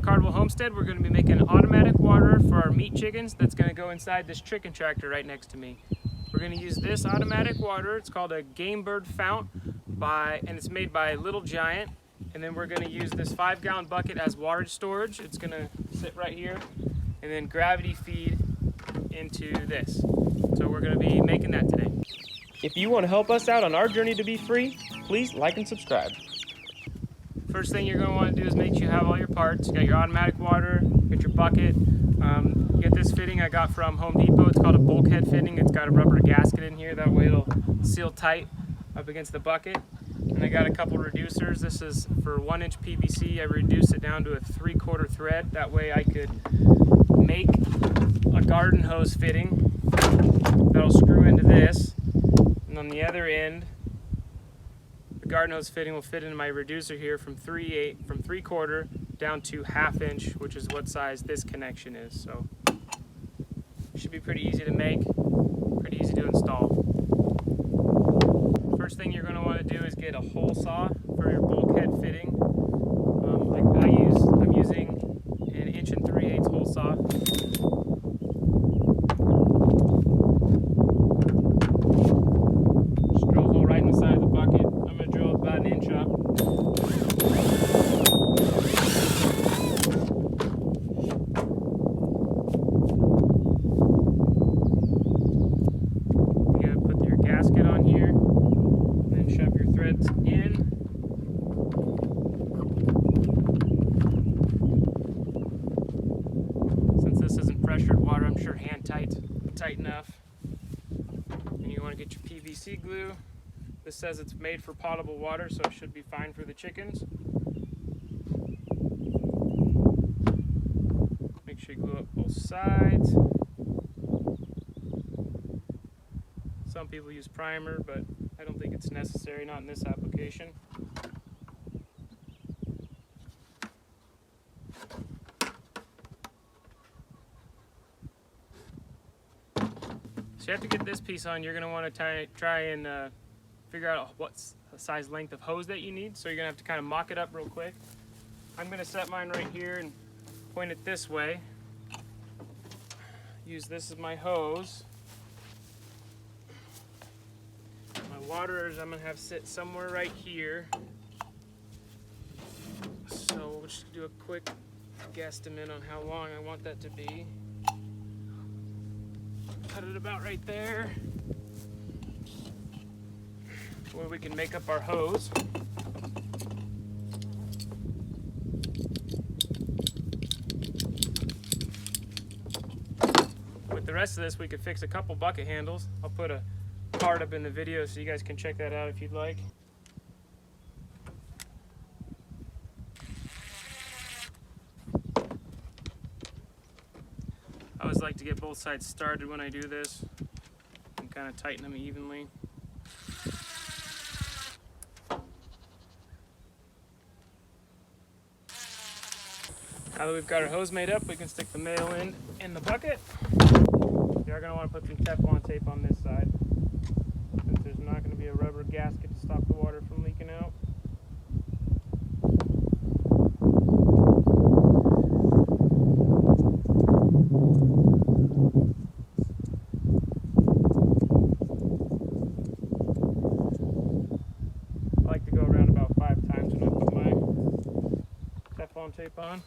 Carnival Homestead, we're going to be making an automatic waterer for our meat chickens that's going to go inside this chicken tractor right next to me. We're going to use this automatic waterer. It's called a Game Bird Fount, and it's made by Little Giant. And then we're going to use this 5-gallon bucket as water storage. It's going to sit right here, and then gravity feed into this. So we're going to be making that today. If you want to help us out on our journey to be free, please like and subscribe. First thing you're going to want to do is make sure you have all your parts. You got your automatic water, get your bucket. Get this fitting I got from Home Depot. It's called a bulkhead fitting. It's got a rubber gasket in here. That way it'll seal tight up against the bucket. And I got a couple reducers. This is for 1-inch PVC. I reduced it down to a 3/4 thread. That way I could make a garden hose fitting that'll screw into this. And on the other end, the garden hose fitting will fit into my reducer here from 3/4 down to 1/2 inch, which is what size this connection is. So it should be pretty easy to make, pretty easy to install. First thing you're going to want to do is get a hole saw for your bulkhead fitting. I'm using an 1 3/8 hole saw. Just drill a hole right in the side of the bucket. I'm going to drill about 1 inch up. You got to put your gasket on here. Shove your threads in. Since this isn't pressured water, I'm sure hand tight enough. And you want to get your PVC glue. This says it's made for potable water, so it should be fine for the chickens. Make sure you glue up both sides. Some people use primer, but I don't think it's necessary, not in this application. So you have to get this piece on. You're going to want to try and figure out what's the size length of hose that you need. So you're going to have to kind of mock it up real quick. I'm going to set mine right here and point it this way. Use this as my hose. Waterers I'm going to have sit somewhere right here. So we'll just do a quick guesstimate on how long I want that to be. Cut it about right there, where we can make up our hose. With the rest of this, we could fix a couple bucket handles. I'll put a card up in the video so you guys can check that out if you'd like. I always like to get both sides started when I do this and kind of tighten them evenly. Now that we've got our hose made up, we can stick the male end in the bucket. You are going to want to put some Teflon tape on this side, since there's not going to be a rubber gasket to stop the water from leaking out. I like to go around about 5 times when I put my Teflon tape on.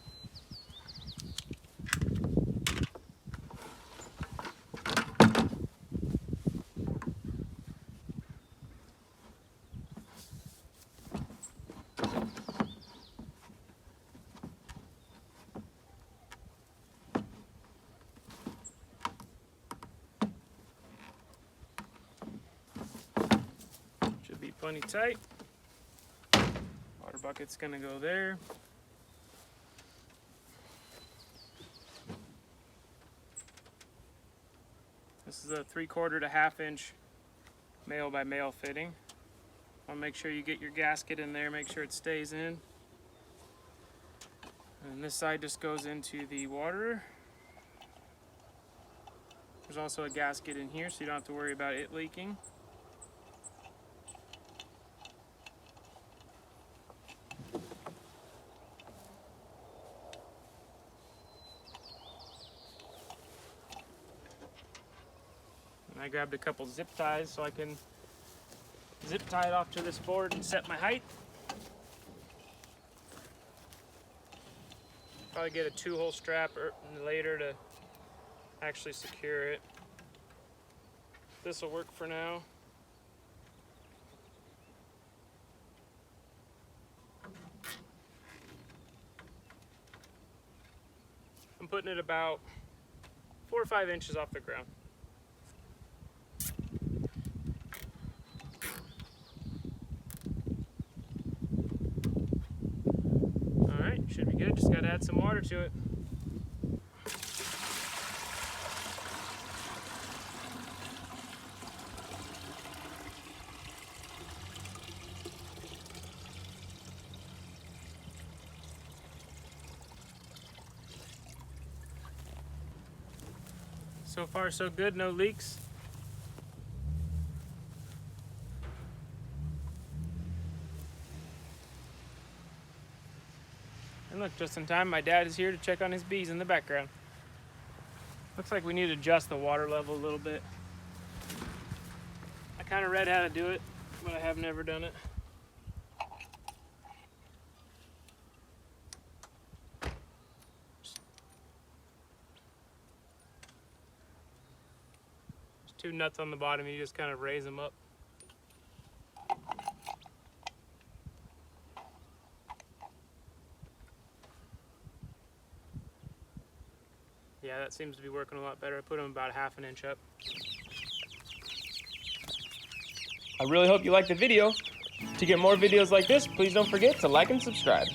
Should be plenty tight. Water bucket's gonna go there. This is a 3/4 to 1/2 inch male by male fitting. Want to make sure you get your gasket in there, make sure it stays in. And this side just goes into the waterer. There's also a gasket in here, so you don't have to worry about it leaking. And I grabbed a couple zip ties so I can zip tie it off to this board and set my height. Probably get a 2-hole strap later to actually secure it. This will work for now. I'm putting it about 4 or 5 inches off the ground. All right, should be good. Just got to add some water to it. So far so good, no leaks. And look, just in time, my dad is here to check on his bees in the background. Looks like we need to adjust the water level a little bit. I kind of read how to do it, but I have never done it. Two nuts on the bottom, you just kind of raise them up. Yeah, that seems to be working a lot better. I put them about 1/2 inch up. I really hope you liked the video. To get more videos like this, please don't forget to like and subscribe.